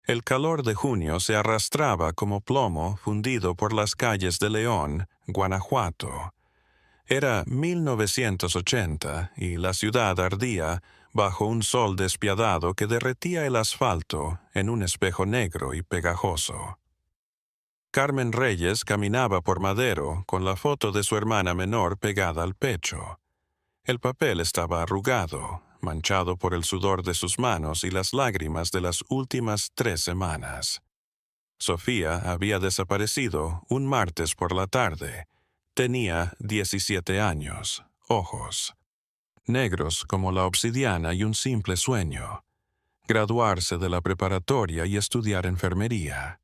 El calor de junio se arrastraba como plomo fundido por las calles de León, Guanajuato. Era 1980 y la ciudad ardía bajo un sol despiadado que derretía el asfalto en un espejo negro y pegajoso. Carmen Reyes caminaba por Madero con la foto de su hermana menor pegada al pecho. El papel estaba arrugado, manchado por el sudor de sus manos y las lágrimas de las últimas 3 semanas. Sofía había desaparecido un martes por la tarde. Tenía 17 años, ojos negros como la obsidiana y un simple sueño: graduarse de la preparatoria y estudiar enfermería.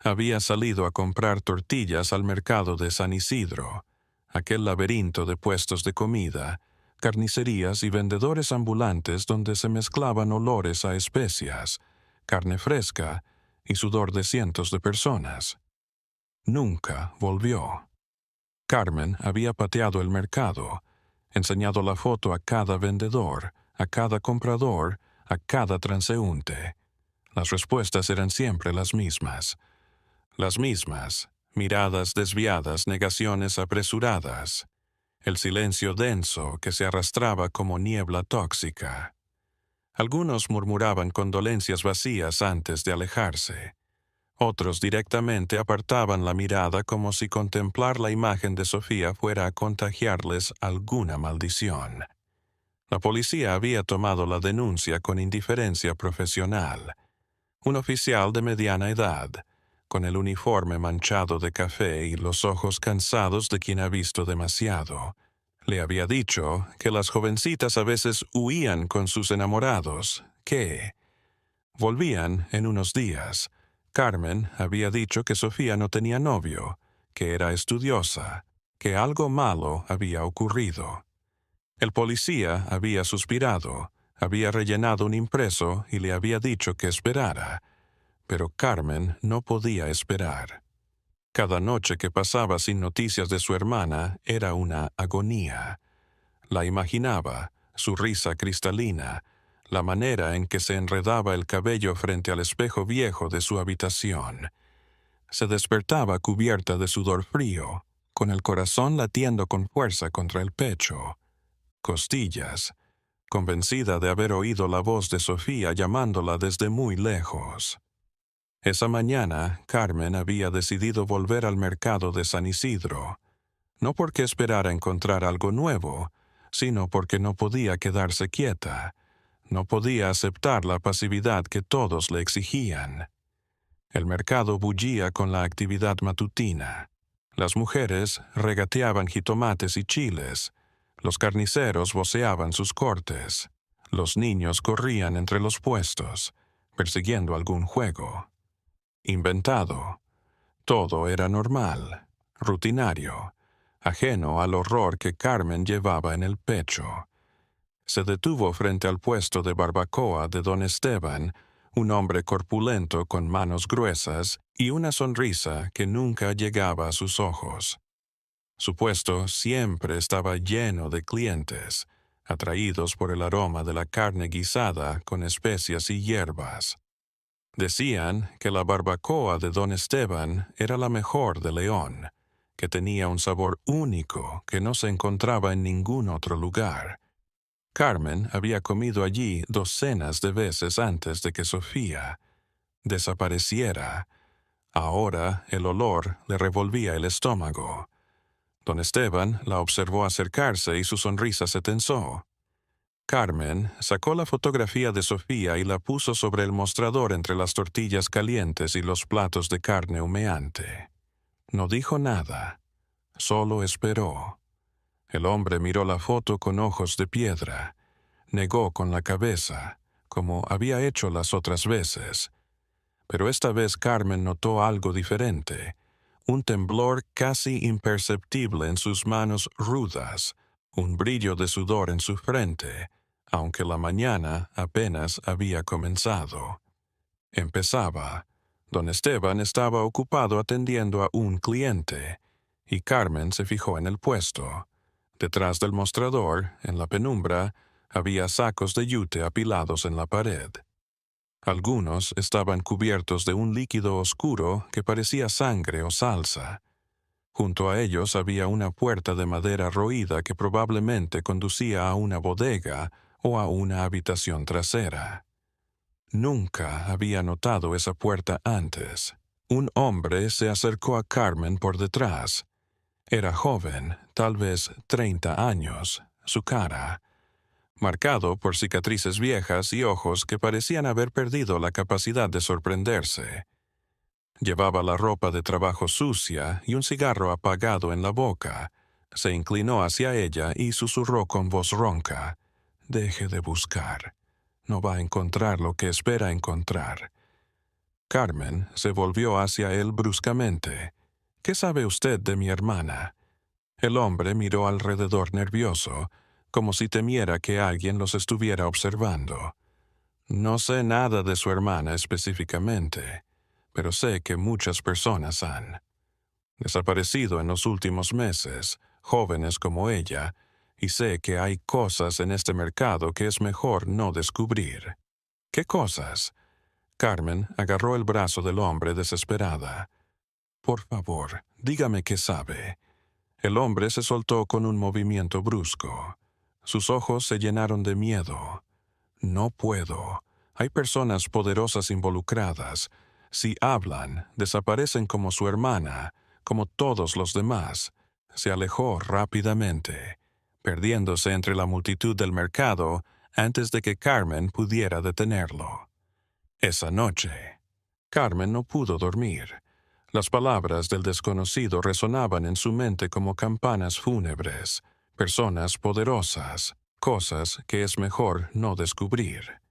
Había salido a comprar tortillas al mercado de San Isidro, aquel laberinto de puestos de comida, carnicerías y vendedores ambulantes donde se mezclaban olores a especias, carne fresca y sudor de cientos de personas. Nunca volvió. Carmen había pateado el mercado, enseñado la foto a cada vendedor, a cada comprador, a cada transeúnte. Las respuestas eran siempre las mismas. Las mismas: miradas desviadas, negaciones apresuradas. El silencio denso que se arrastraba como niebla tóxica. Algunos murmuraban condolencias vacías antes de alejarse. Otros directamente apartaban la mirada como si contemplar la imagen de Sofía fuera a contagiarles alguna maldición. La policía había tomado la denuncia con indiferencia profesional. Un oficial de mediana edad, con el uniforme manchado de café y los ojos cansados de quien ha visto demasiado, le había dicho que las jovencitas a veces huían con sus enamorados, que volvían en unos días. Carmen había dicho que Sofía no tenía novio, que era estudiosa, que algo malo había ocurrido. El policía había suspirado, había rellenado un impreso y le había dicho que esperara, pero Carmen no podía esperar. Cada noche que pasaba sin noticias de su hermana era una agonía. La imaginaba, su risa cristalina, la manera en que se enredaba el cabello frente al espejo viejo de su habitación. Se despertaba cubierta de sudor frío, con el corazón latiendo con fuerza contra el pecho. Costillas, convencida de haber oído la voz de Sofía llamándola desde muy lejos. Esa mañana, Carmen había decidido volver al mercado de San Isidro, no porque esperara encontrar algo nuevo, sino porque no podía quedarse quieta. No podía aceptar la pasividad que todos le exigían. El mercado bullía con la actividad matutina. Las mujeres regateaban jitomates y chiles. Los carniceros voceaban sus cortes. Los niños corrían entre los puestos, persiguiendo algún juego. Inventado. Todo era normal, rutinario, ajeno al horror que Carmen llevaba en el pecho. Se detuvo frente al puesto de barbacoa de don Esteban, un hombre corpulento con manos gruesas y una sonrisa que nunca llegaba a sus ojos. Su puesto siempre estaba lleno de clientes, atraídos por el aroma de la carne guisada con especias y hierbas. Decían que la barbacoa de don Esteban era la mejor de León, que tenía un sabor único que no se encontraba en ningún otro lugar. Carmen había comido allí docenas de veces antes de que Sofía desapareciera. Ahora el olor le revolvía el estómago. Don Esteban la observó acercarse y su sonrisa se tensó. Carmen sacó la fotografía de Sofía y la puso sobre el mostrador entre las tortillas calientes y los platos de carne humeante. No dijo nada, solo esperó. El hombre miró la foto con ojos de piedra. Negó con la cabeza, como había hecho las otras veces. Pero esta vez Carmen notó algo diferente, un temblor casi imperceptible en sus manos rudas, un brillo de sudor en su frente, aunque la mañana apenas había comenzado. Empezaba. Don Esteban estaba ocupado atendiendo a un cliente, y Carmen se fijó en el puesto. Detrás del mostrador, en la penumbra, había sacos de yute apilados en la pared. Algunos estaban cubiertos de un líquido oscuro que parecía sangre o salsa. Junto a ellos había una puerta de madera roída que probablemente conducía a una bodega o a una habitación trasera. Nunca había notado esa puerta antes. Un hombre se acercó a Carmen por detrás. Era joven, tal vez 30 años. Su cara, marcado por cicatrices viejas y ojos que parecían haber perdido la capacidad de sorprenderse. Llevaba la ropa de trabajo sucia y un cigarro apagado en la boca. Se inclinó hacia ella y susurró con voz ronca: «Deje de buscar. No va a encontrar lo que espera encontrar». Carmen se volvió hacia él bruscamente. «¿Qué sabe usted de mi hermana?» El hombre miró alrededor nervioso, como si temiera que alguien los estuviera observando. «No sé nada de su hermana específicamente, pero sé que muchas personas han desaparecido en los últimos meses, jóvenes como ella, y sé que hay cosas en este mercado que es mejor no descubrir». «¿Qué cosas?» Carmen agarró el brazo del hombre desesperada. «Por favor, dígame qué sabe». El hombre se soltó con un movimiento brusco. Sus ojos se llenaron de miedo. «No puedo. Hay personas poderosas involucradas. Si hablan, desaparecen como su hermana, como todos los demás». Se alejó rápidamente, perdiéndose entre la multitud del mercado antes de que Carmen pudiera detenerlo. Esa noche, Carmen no pudo dormir. Las palabras del desconocido resonaban en su mente como campanas fúnebres. Personas poderosas, cosas que es mejor no descubrir.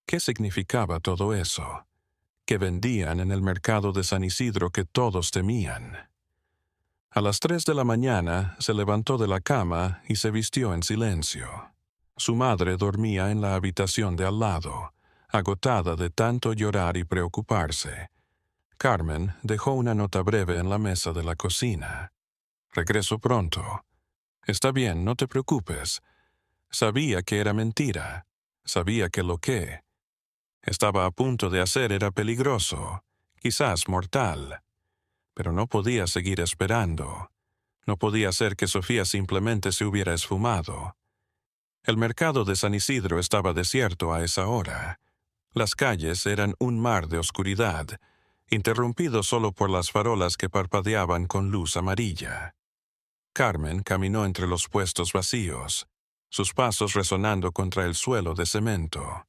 ¿Qué significaba todo eso? ¿Qué vendían en el mercado de San Isidro que todos temían? A las 3 de la mañana se levantó de la cama y se vistió en silencio. Su madre dormía en la habitación de al lado, agotada de tanto llorar y preocuparse. Carmen dejó una nota breve en la mesa de la cocina. «Regreso pronto». «Está bien, no te preocupes». Sabía que era mentira. Sabía que lo que estaba a punto de hacer era peligroso, quizás mortal. Pero no podía seguir esperando. No podía ser que Sofía simplemente se hubiera esfumado. El mercado de San Isidro estaba desierto a esa hora. Las calles eran un mar de oscuridad, interrumpido solo por las farolas que parpadeaban con luz amarilla. Carmen caminó entre los puestos vacíos, sus pasos resonando contra el suelo de cemento.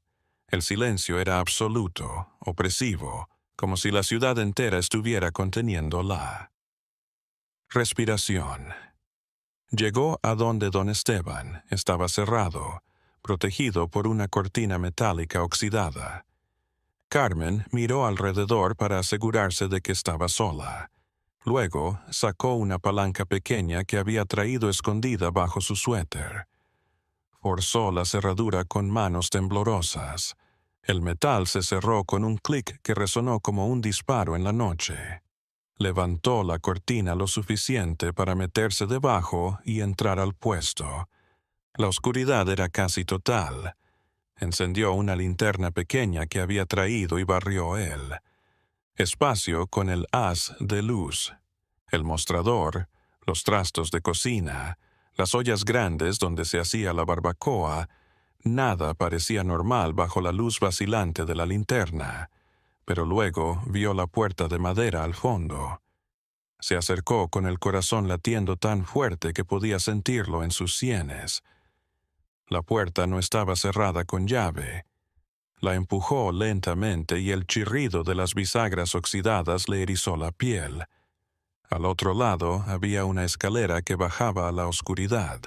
El silencio era absoluto, opresivo, como si la ciudad entera estuviera conteniéndola. Respiración. Llegó a donde don Esteban estaba cerrado, protegido por una cortina metálica oxidada. Carmen miró alrededor para asegurarse de que estaba sola. Luego sacó una palanca pequeña que había traído escondida bajo su suéter. Forzó la cerradura con manos temblorosas. El metal se cerró con un clic que resonó como un disparo en la noche. Levantó la cortina lo suficiente para meterse debajo y entrar al puesto. La oscuridad era casi total. Encendió una linterna pequeña que había traído y barrió él. Espacio con el haz de luz. El mostrador, los trastos de cocina, las ollas grandes donde se hacía la barbacoa, nada parecía normal bajo la luz vacilante de la linterna. Pero luego vio la puerta de madera al fondo. Se acercó con el corazón latiendo tan fuerte que podía sentirlo en sus sienes. La puerta no estaba cerrada con llave. La empujó lentamente y el chirrido de las bisagras oxidadas le erizó la piel. Al otro lado había una escalera que bajaba a la oscuridad,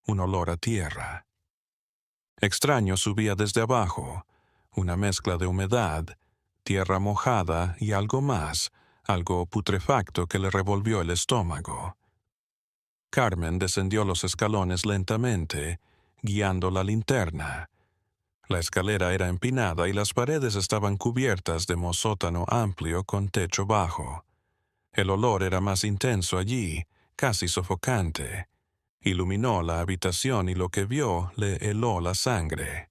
un olor a tierra. Extraño subía desde abajo, una mezcla de humedad, tierra mojada y algo más, algo putrefacto que le revolvió el estómago. Carmen descendió los escalones lentamente, guiando la linterna. La escalera era empinada y las paredes estaban cubiertas de mosótano amplio con techo bajo. El olor era más intenso allí, casi sofocante. Iluminó la habitación y lo que vio le heló la sangre.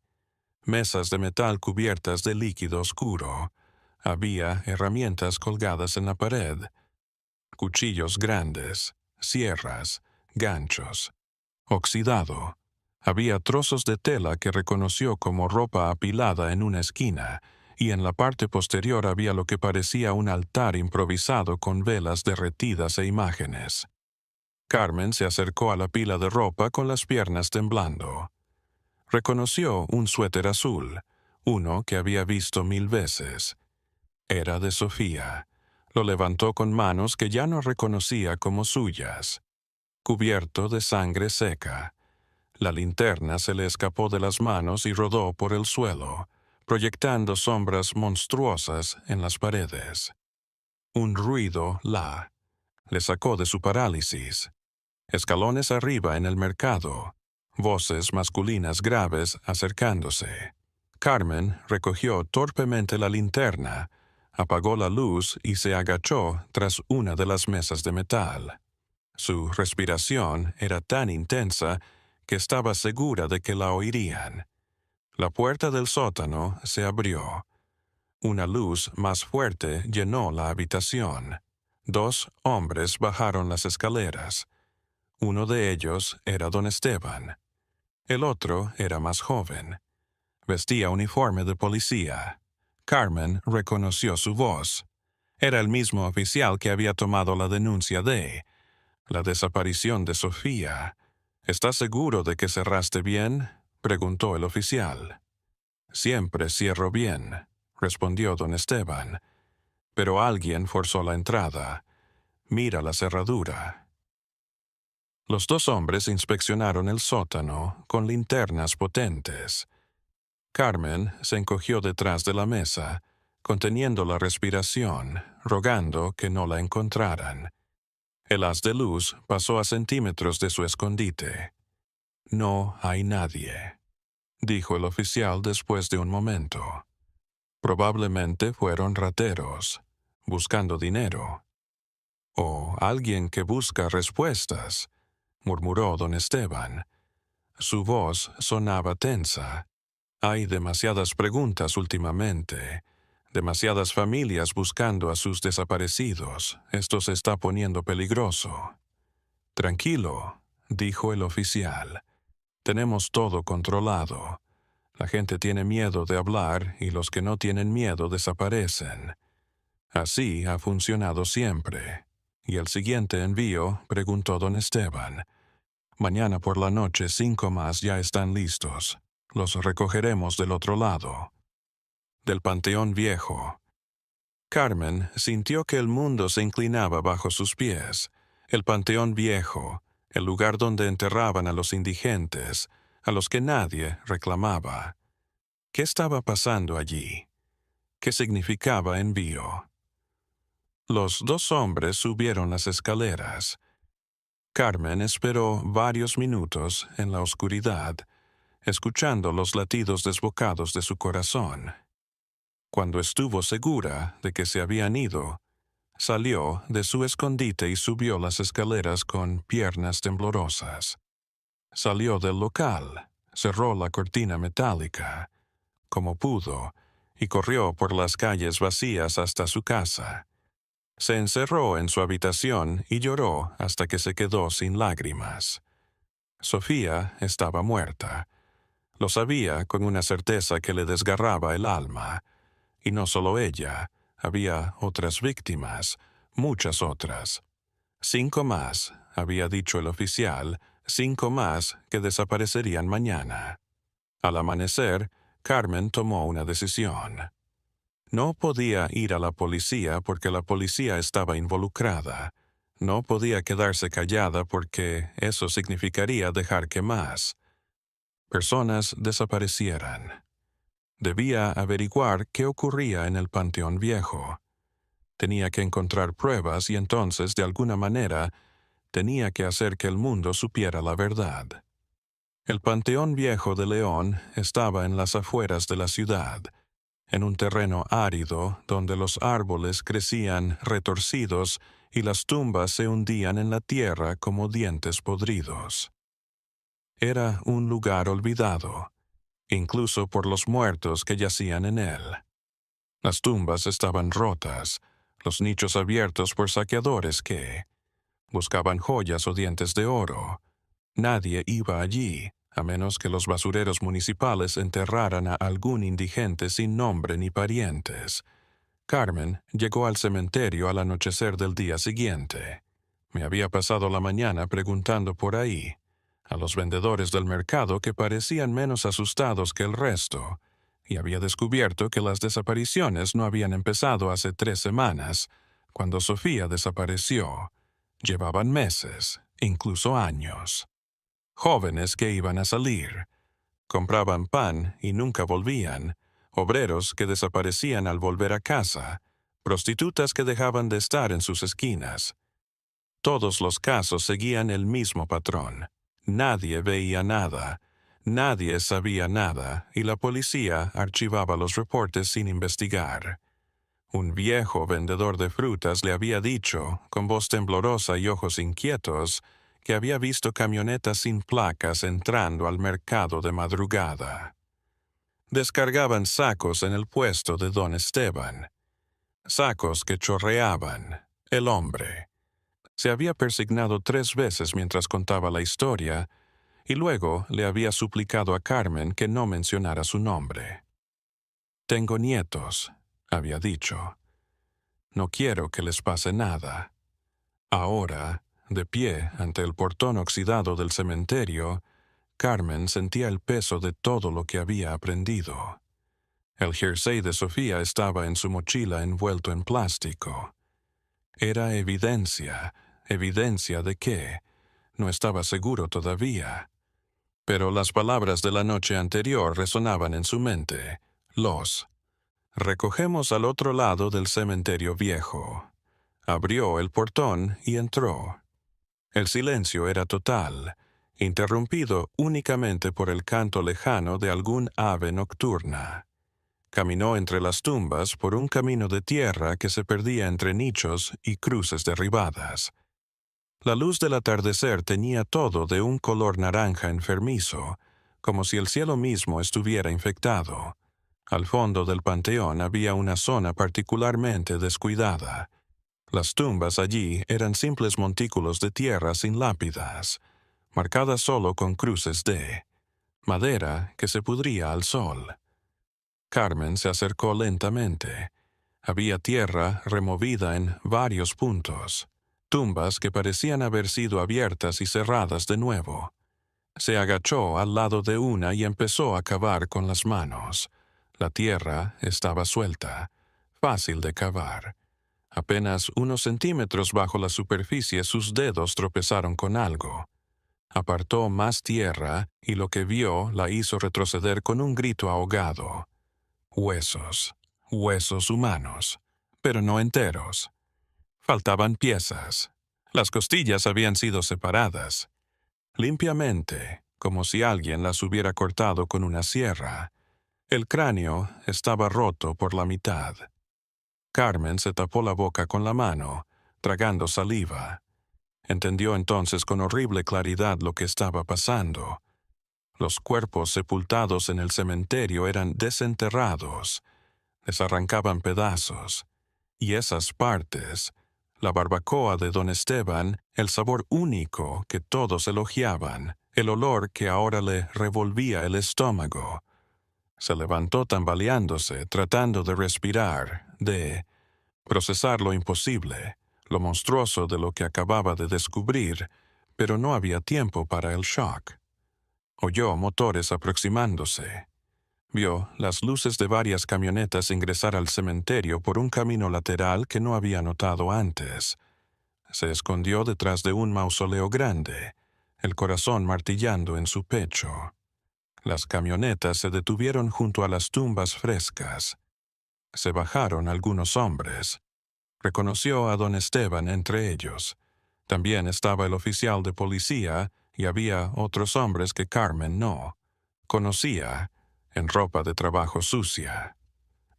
mesas de metal cubiertas de líquido oscuro. Había herramientas colgadas en la pared, cuchillos grandes, sierras, ganchos. Oxidado. Había trozos de tela que reconoció como ropa apilada en una esquina, y en la parte posterior había lo que parecía un altar improvisado con velas derretidas e imágenes. Carmen se acercó a la pila de ropa con las piernas temblando. Reconoció un suéter azul, uno que había visto 1000 veces. Era de Sofía. Lo levantó con manos que ya no reconocía como suyas. Cubierto de sangre seca. La linterna se le escapó de las manos y rodó por el suelo, proyectando sombras monstruosas en las paredes. Un ruido le sacó de su parálisis. Escalones arriba en el mercado. Voces masculinas graves acercándose. Carmen recogió torpemente la linterna, apagó la luz y se agachó tras una de las mesas de metal. Su respiración era tan intensa que estaba segura de que la oirían. La puerta del sótano se abrió. Una luz más fuerte llenó la habitación. 2 hombres bajaron las escaleras. Uno de ellos era don Esteban. El otro era más joven. Vestía uniforme de policía. Carmen reconoció su voz. Era el mismo oficial que había tomado la denuncia de la desaparición de Sofía. ¿Estás seguro de que cerraste bien?, preguntó el oficial. Siempre cierro bien, respondió don Esteban. Pero alguien forzó la entrada. Mira la cerradura. Los 2 hombres inspeccionaron el sótano con linternas potentes. Carmen se encogió detrás de la mesa, conteniendo la respiración, rogando que no la encontraran. El haz de luz pasó a centímetros de su escondite. No hay nadie, dijo el oficial después de un momento. Probablemente fueron rateros, buscando dinero. O alguien que busca respuestas, murmuró don Esteban. Su voz sonaba tensa. Hay demasiadas preguntas últimamente, demasiadas familias buscando a sus desaparecidos. Esto se está poniendo peligroso. Tranquilo, dijo el oficial. Tenemos todo controlado. La gente tiene miedo de hablar y los que no tienen miedo desaparecen. Así ha funcionado siempre. ¿Y el siguiente envío?, preguntó don Esteban. Mañana por la noche 5 más ya están listos. Los recogeremos del otro lado. Del Panteón Viejo. Carmen sintió que el mundo se inclinaba bajo sus pies. El Panteón Viejo, el lugar donde enterraban a los indigentes, a los que nadie reclamaba. ¿Qué estaba pasando allí? ¿Qué significaba envío? Los 2 hombres subieron las escaleras. Carmen esperó varios minutos en la oscuridad, escuchando los latidos desbocados de su corazón. Cuando estuvo segura de que se habían ido, salió de su escondite y subió las escaleras con piernas temblorosas. Salió del local, cerró la cortina metálica, como pudo, y corrió por las calles vacías hasta su casa. Se encerró en su habitación y lloró hasta que se quedó sin lágrimas. Sofía estaba muerta. Lo sabía con una certeza que le desgarraba el alma. Y no solo ella, había otras víctimas, muchas otras. 5 más, había dicho el oficial, 5 más que desaparecerían mañana. Al amanecer, Carmen tomó una decisión. No podía ir a la policía porque la policía estaba involucrada. No podía quedarse callada porque eso significaría dejar que más personas desaparecieran. Debía averiguar qué ocurría en el Panteón Viejo. Tenía que encontrar pruebas y entonces, de alguna manera, tenía que hacer que el mundo supiera la verdad. El Panteón Viejo de León estaba en las afueras de la ciudad, en un terreno árido donde los árboles crecían retorcidos y las tumbas se hundían en la tierra como dientes podridos. Era un lugar olvidado. incluso por los muertos que yacían en él. Las tumbas estaban rotas, los nichos abiertos por saqueadores que buscaban joyas o dientes de oro. Nadie iba allí, a menos que los basureros municipales enterraran a algún indigente sin nombre ni parientes. Carmen llegó al cementerio al anochecer del día siguiente. Me había pasado la mañana preguntando por ahí, a los vendedores del mercado que parecían menos asustados que el resto, y había descubierto que las desapariciones no habían empezado hace 3 semanas, cuando Sofía desapareció. Llevaban meses, incluso años. Jóvenes que iban a salir. Compraban pan y nunca volvían. Obreros que desaparecían al volver a casa. Prostitutas que dejaban de estar en sus esquinas. Todos los casos seguían el mismo patrón. Nadie veía nada. Nadie sabía nada y la policía archivaba los reportes sin investigar. Un viejo vendedor de frutas le había dicho, con voz temblorosa y ojos inquietos, que había visto camionetas sin placas entrando al mercado de madrugada. Descargaban sacos en el puesto de don Esteban. Sacos que chorreaban. El hombre se había persignado 3 veces mientras contaba la historia, y luego le había suplicado a Carmen que no mencionara su nombre. «Tengo nietos», había dicho. «No quiero que les pase nada». Ahora, de pie ante el portón oxidado del cementerio, Carmen sentía el peso de todo lo que había aprendido. El jersey de Sofía estaba en su mochila envuelto en plástico. Era evidencia de que no estaba seguro todavía. Pero las palabras de la noche anterior resonaban en su mente. Recogemos al otro lado del cementerio viejo. Abrió el portón y entró. El silencio era total, interrumpido únicamente por el canto lejano de algún ave nocturna. Caminó entre las tumbas por un camino de tierra que se perdía entre nichos y cruces derribadas. La luz del atardecer tenía todo de un color naranja enfermizo, como si el cielo mismo estuviera infectado. Al fondo del panteón había una zona particularmente descuidada. Las tumbas allí eran simples montículos de tierra sin lápidas, marcadas solo con cruces de madera que se pudría al sol. Carmen se acercó lentamente. Había tierra removida en varios puntos, tumbas que parecían haber sido abiertas y cerradas de nuevo. Se agachó al lado de una y empezó a cavar con las manos. La tierra estaba suelta, fácil de cavar. Apenas unos centímetros bajo la superficie sus dedos tropezaron con algo. Apartó más tierra y lo que vio la hizo retroceder con un grito ahogado. Huesos, huesos humanos, pero no enteros. Faltaban piezas. Las costillas habían sido separadas. Limpiamente, como si alguien las hubiera cortado con una sierra. El cráneo estaba roto por la mitad. Carmen se tapó la boca con la mano, tragando saliva. Entendió entonces con horrible claridad lo que estaba pasando. Los cuerpos sepultados en el cementerio eran desenterrados, les arrancaban pedazos, y esas partes, la barbacoa de don Esteban, el sabor único que todos elogiaban, el olor que ahora le revolvía el estómago. Se levantó tambaleándose, tratando de respirar, de procesar lo imposible, lo monstruoso de lo que acababa de descubrir, pero no había tiempo para el shock. Oyó motores aproximándose. Vio las luces de varias camionetas ingresar al cementerio por un camino lateral que no había notado antes. Se escondió detrás de un mausoleo grande, el corazón martillando en su pecho. Las camionetas se detuvieron junto a las tumbas frescas. Se bajaron algunos hombres. Reconoció a don Esteban entre ellos. También estaba el oficial de policía y había otros hombres que Carmen no conocía, en ropa de trabajo sucia.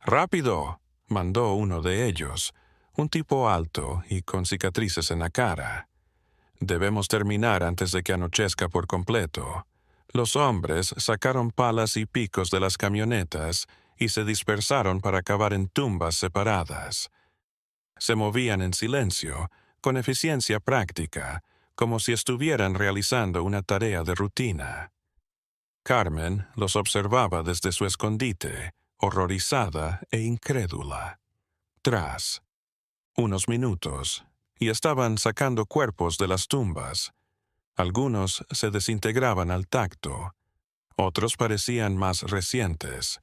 «¡Rápido!», mandó uno de ellos, un tipo alto y con cicatrices en la cara. «Debemos terminar antes de que anochezca por completo. Los hombres sacaron palas y picos de las camionetas y se dispersaron para cavar en tumbas separadas. Se movían en silencio, con eficiencia práctica, como si estuvieran realizando una tarea de rutina. Carmen los observaba desde su escondite, horrorizada e incrédula. Tras unos minutos, y estaban sacando cuerpos de las tumbas. Algunos se desintegraban al tacto, otros parecían más recientes.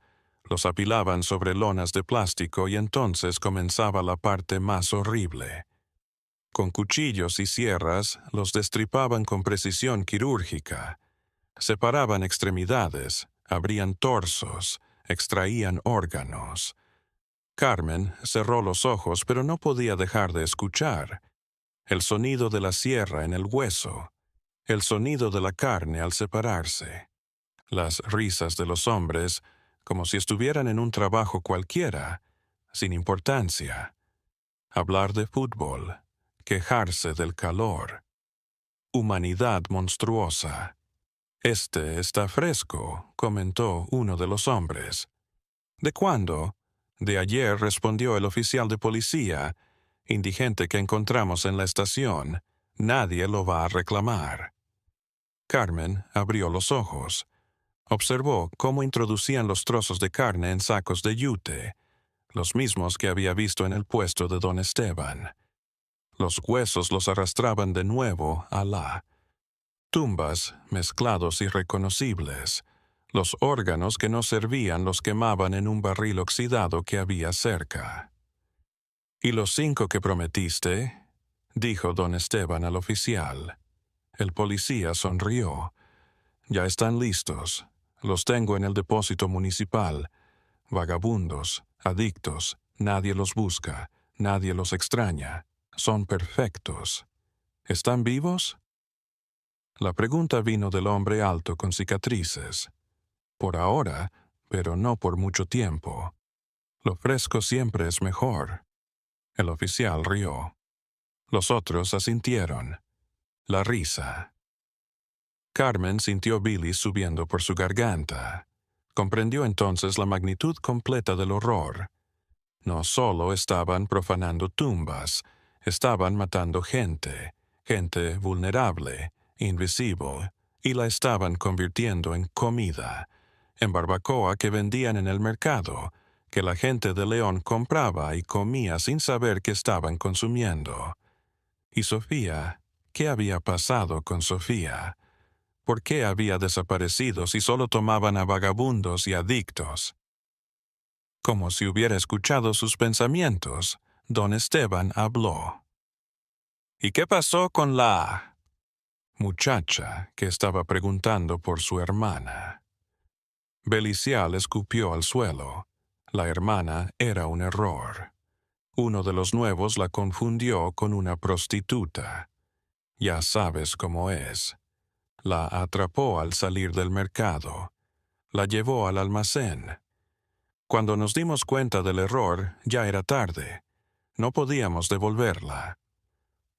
Los apilaban sobre lonas de plástico y entonces comenzaba la parte más horrible. Con cuchillos y sierras los destripaban con precisión quirúrgica. Separaban extremidades, abrían torsos, extraían órganos. Carmen cerró los ojos, pero no podía dejar de escuchar el sonido de la sierra en el hueso, el sonido de la carne al separarse, las risas de los hombres, como si estuvieran en un trabajo cualquiera, sin importancia. Hablar de fútbol, quejarse del calor. Humanidad monstruosa. «Este está fresco», comentó uno de los hombres. «¿De cuándo?» «De ayer», respondió el oficial de policía, indigente que encontramos en la estación. «Nadie lo va a reclamar». Carmen abrió los ojos. Observó cómo introducían los trozos de carne en sacos de yute, los mismos que había visto en el puesto de don Esteban. Los huesos los arrastraban de nuevo a la tumbas, mezclados irreconocibles. Los órganos que no servían los quemaban en un barril oxidado que había cerca. «¿Y los 5 que prometiste?», dijo don Esteban al oficial. El policía sonrió. «Ya están listos. Los tengo en el depósito municipal. Vagabundos, adictos, nadie los busca, nadie los extraña. Son perfectos. ¿Están vivos?». La pregunta vino del hombre alto con cicatrices. «Por ahora, pero no por mucho tiempo. Lo fresco siempre es mejor». El oficial rió. Los otros asintieron. La risa. Carmen sintió bilis subiendo por su garganta. Comprendió entonces la magnitud completa del horror. No solo estaban profanando tumbas, estaban matando gente, gente vulnerable, invisible, y la estaban convirtiendo en comida, en barbacoa que vendían en el mercado, que la gente de León compraba y comía sin saber que estaban consumiendo. ¿Y Sofía? ¿Qué había pasado con Sofía? ¿Por qué había desaparecido si solo tomaban a vagabundos y adictos? Como si hubiera escuchado sus pensamientos, don Esteban habló. «¿Y qué pasó con la muchacha que estaba preguntando por su hermana?» Belicial escupió al suelo. La hermana era un error. Uno de los nuevos la confundió con una prostituta. Ya sabes cómo es. La atrapó al salir del mercado. La llevó al almacén. Cuando nos dimos cuenta del error, ya era tarde. No podíamos devolverla.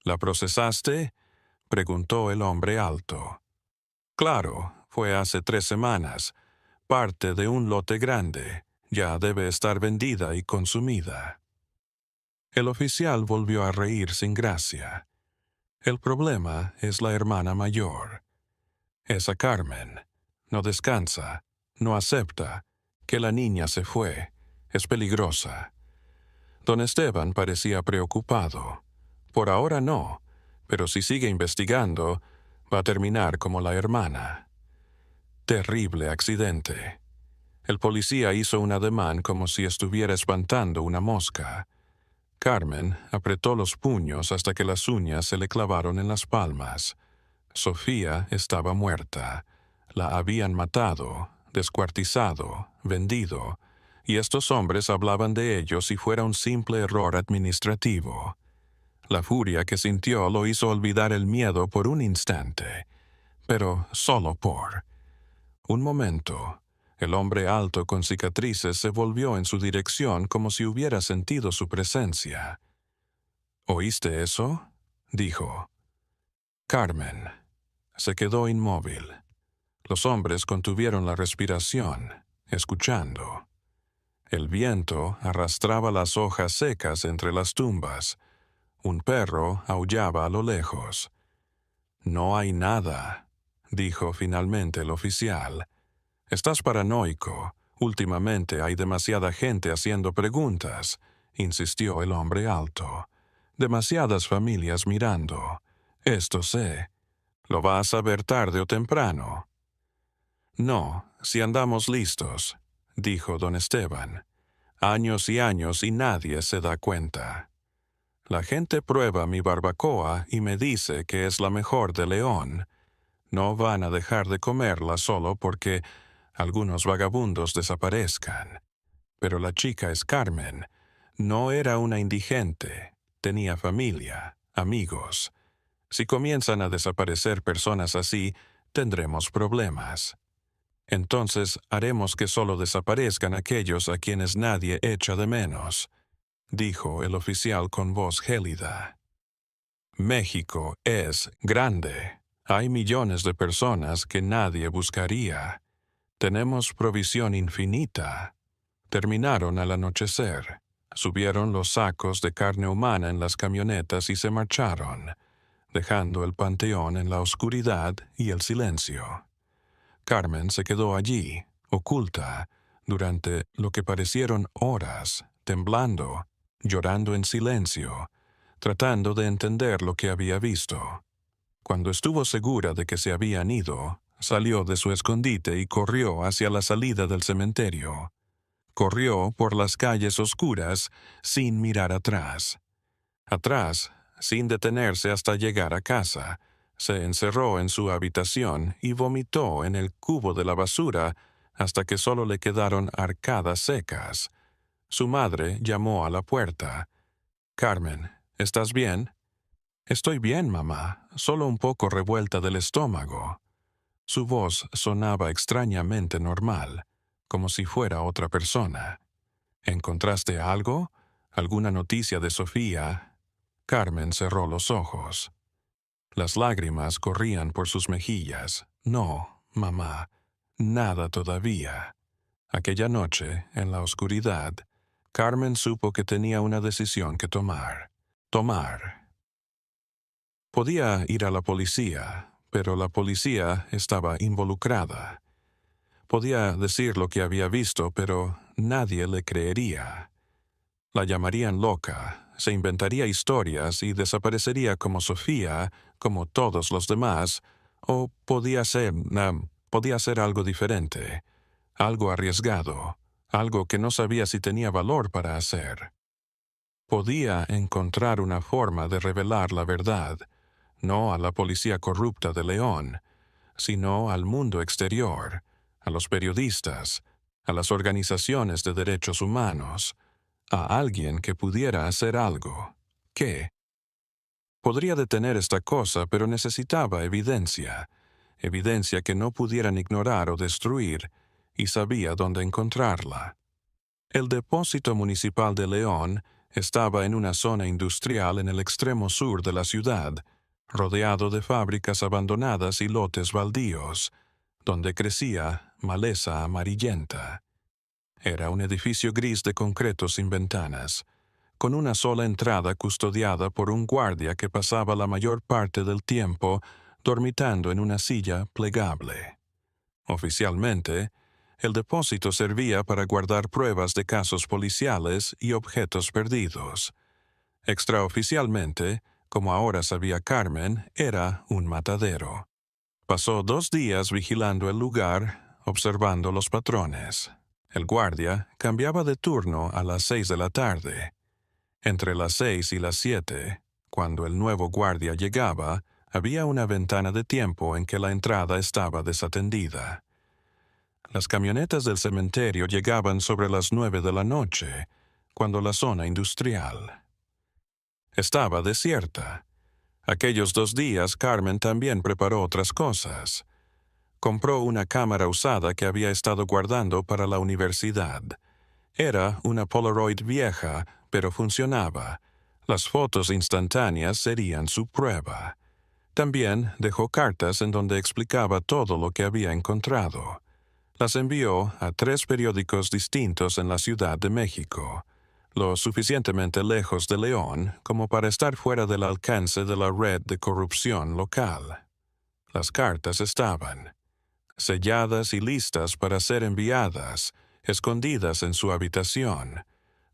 «¿La procesaste?», preguntó el hombre alto. «Claro, fue hace 3 semanas. Parte de un lote grande. Ya debe estar vendida y consumida». El oficial volvió a reír sin gracia. «El problema es la hermana mayor. Esa Carmen. No descansa, no acepta, que la niña se fue. Es peligrosa». Don Esteban parecía preocupado. «Por ahora no, pero si sigue investigando, va a terminar como la hermana». Terrible accidente. El policía hizo un ademán como si estuviera espantando una mosca. Carmen apretó los puños hasta que las uñas se le clavaron en las palmas. Sofía estaba muerta. La habían matado, descuartizado, vendido, y estos hombres hablaban de ello si fuera un simple error administrativo. La furia que sintió lo hizo olvidar el miedo por un instante, pero solo por un momento. El hombre alto con cicatrices se volvió en su dirección como si hubiera sentido su presencia. «¿Oíste eso?», dijo. Carmen se quedó inmóvil. Los hombres contuvieron la respiración, escuchando. El viento arrastraba las hojas secas entre las tumbas. Un perro aullaba a lo lejos. «No hay nada», dijo finalmente el oficial. «Estás paranoico. Últimamente hay demasiada gente haciendo preguntas», insistió el hombre alto. «Demasiadas familias mirando. Esto sé. Lo vas a ver tarde o temprano». «No, si andamos listos», dijo don Esteban. «Años y años y nadie se da cuenta. La gente prueba mi barbacoa y me dice que es la mejor de León. No van a dejar de comerla solo porque algunos vagabundos desaparezcan. Pero la chica es Carmen. No era una indigente. Tenía familia, amigos. Si comienzan a desaparecer personas así, tendremos problemas. Entonces haremos que solo desaparezcan aquellos a quienes nadie echa de menos», dijo el oficial con voz gélida. «México es grande. Hay millones de personas que nadie buscaría. Tenemos provisión infinita». Terminaron al anochecer. Subieron los sacos de carne humana en las camionetas y se marcharon, dejando el panteón en la oscuridad y el silencio. Carmen se quedó allí, oculta, durante lo que parecieron horas, temblando, llorando en silencio, tratando de entender lo que había visto. Cuando estuvo segura de que se habían ido, salió de su escondite y corrió hacia la salida del cementerio. Corrió por las calles oscuras sin mirar atrás. Atrás, sin detenerse hasta llegar a casa, se encerró en su habitación y vomitó en el cubo de la basura hasta que solo le quedaron arcadas secas. Su madre llamó a la puerta. «Carmen, ¿estás bien?» «Estoy bien, mamá, solo un poco revuelta del estómago». Su voz sonaba extrañamente normal, como si fuera otra persona. «¿Encontraste algo? ¿Alguna noticia de Sofía?» Carmen cerró los ojos. Las lágrimas corrían por sus mejillas. «No, mamá, nada todavía». Aquella noche, en la oscuridad, Carmen supo que tenía una decisión que tomar. Podía ir a la policía, pero la policía estaba involucrada. Podía decir lo que había visto, pero nadie le creería. La llamarían loca, se inventaría historias y desaparecería como Sofía, como todos los demás, o podía ser algo diferente, algo arriesgado, algo que no sabía si tenía valor para hacer. Podía encontrar una forma de revelar la verdad, no a la policía corrupta de León, sino al mundo exterior, a los periodistas, a las organizaciones de derechos humanos, a alguien que pudiera hacer algo. ¿Qué? Podría detener esta cosa, pero necesitaba evidencia que no pudieran ignorar o destruir, y sabía dónde encontrarla. El depósito municipal de León estaba en una zona industrial en el extremo sur de la ciudad, rodeado de fábricas abandonadas y lotes baldíos, donde crecía maleza amarillenta. Era un edificio gris de concreto sin ventanas, con una sola entrada custodiada por un guardia que pasaba la mayor parte del tiempo dormitando en una silla plegable. Oficialmente, el depósito servía para guardar pruebas de casos policiales y objetos perdidos. Extraoficialmente, como ahora sabía Carmen, era un matadero. Pasó 2 días vigilando el lugar, observando los patrones. El guardia cambiaba de turno a las 6 de la tarde. Entre las 6 y las 7, cuando el nuevo guardia llegaba, había una ventana de tiempo en que la entrada estaba desatendida. Las camionetas del cementerio llegaban sobre las 9 de la noche, cuando la zona industrial estaba desierta. Aquellos 2 días Carmen también preparó otras cosas. Compró una cámara usada que había estado guardando para la universidad. Era una Polaroid vieja, pero funcionaba. Las fotos instantáneas serían su prueba. También dejó cartas en donde explicaba todo lo que había encontrado. Las envió a 3 periódicos distintos en la Ciudad de México, lo suficientemente lejos de León como para estar fuera del alcance de la red de corrupción local. Las cartas estaban selladas y listas para ser enviadas, escondidas en su habitación.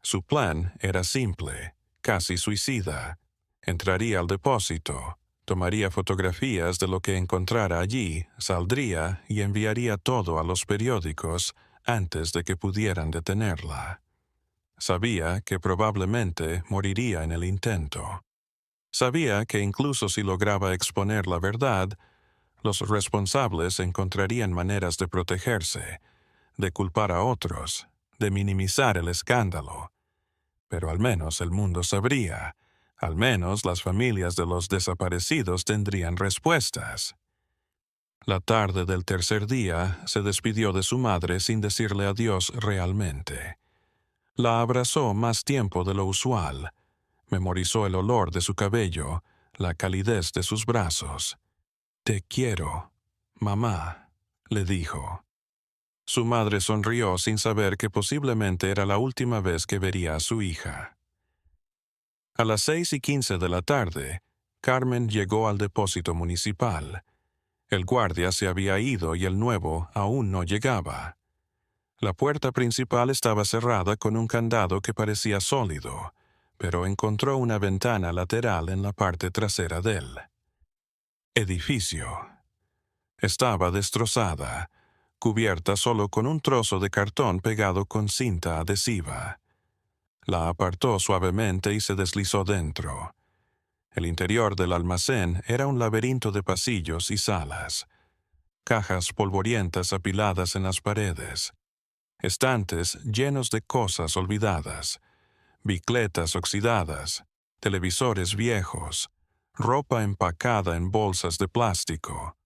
Su plan era simple, casi suicida. Entraría al depósito, tomaría fotografías de lo que encontrara allí, saldría y enviaría todo a los periódicos antes de que pudieran detenerla. Sabía que probablemente moriría en el intento. Sabía que incluso si lograba exponer la verdad, los responsables encontrarían maneras de protegerse, de culpar a otros, de minimizar el escándalo. Pero al menos el mundo sabría. Al menos las familias de los desaparecidos tendrían respuestas. La tarde del tercer día se despidió de su madre sin decirle adiós realmente. La abrazó más tiempo de lo usual. Memorizó el olor de su cabello, la calidez de sus brazos. «Te quiero, mamá», le dijo. Su madre sonrió sin saber que posiblemente era la última vez que vería a su hija. A las 6:15 de la tarde, Carmen llegó al depósito municipal. El guardia se había ido y el nuevo aún no llegaba. La puerta principal estaba cerrada con un candado que parecía sólido, pero encontró una ventana lateral en la parte trasera del edificio. Estaba destrozada, cubierta solo con un trozo de cartón pegado con cinta adhesiva. La apartó suavemente y se deslizó dentro. El interior del almacén era un laberinto de pasillos y salas. Cajas polvorientas apiladas en las paredes. Estantes llenos de cosas olvidadas. Bicicletas oxidadas. Televisores viejos. Ropa empacada en bolsas de plástico.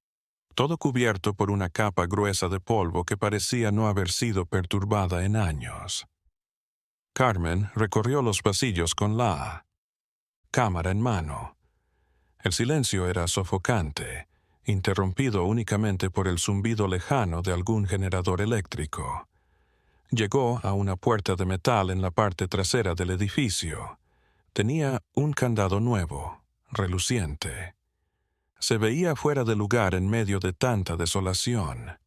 Todo cubierto por una capa gruesa de polvo que parecía no haber sido perturbada en años. Carmen recorrió los pasillos con la cámara en mano. El silencio era sofocante, interrumpido únicamente por el zumbido lejano de algún generador eléctrico. Llegó a una puerta de metal en la parte trasera del edificio. Tenía un candado nuevo, reluciente. Se veía fuera de lugar en medio de tanta desolación.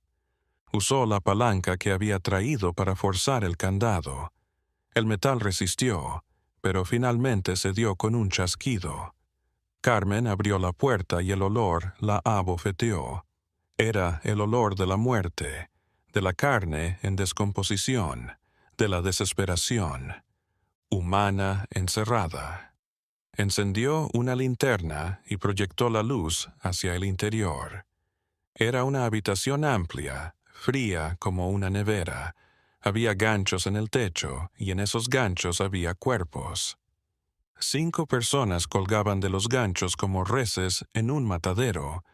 Usó la palanca que había traído para forzar el candado. El metal resistió, pero finalmente cedió con un chasquido. Carmen abrió la puerta y el olor la abofeteó. Era el olor de la muerte, de la carne en descomposición, de la desesperación, humana encerrada. Encendió una linterna y proyectó la luz hacia el interior. Era una habitación amplia, fría como una nevera. Había ganchos en el techo y en esos ganchos había cuerpos. 5 personas colgaban de los ganchos como reses en un matadero.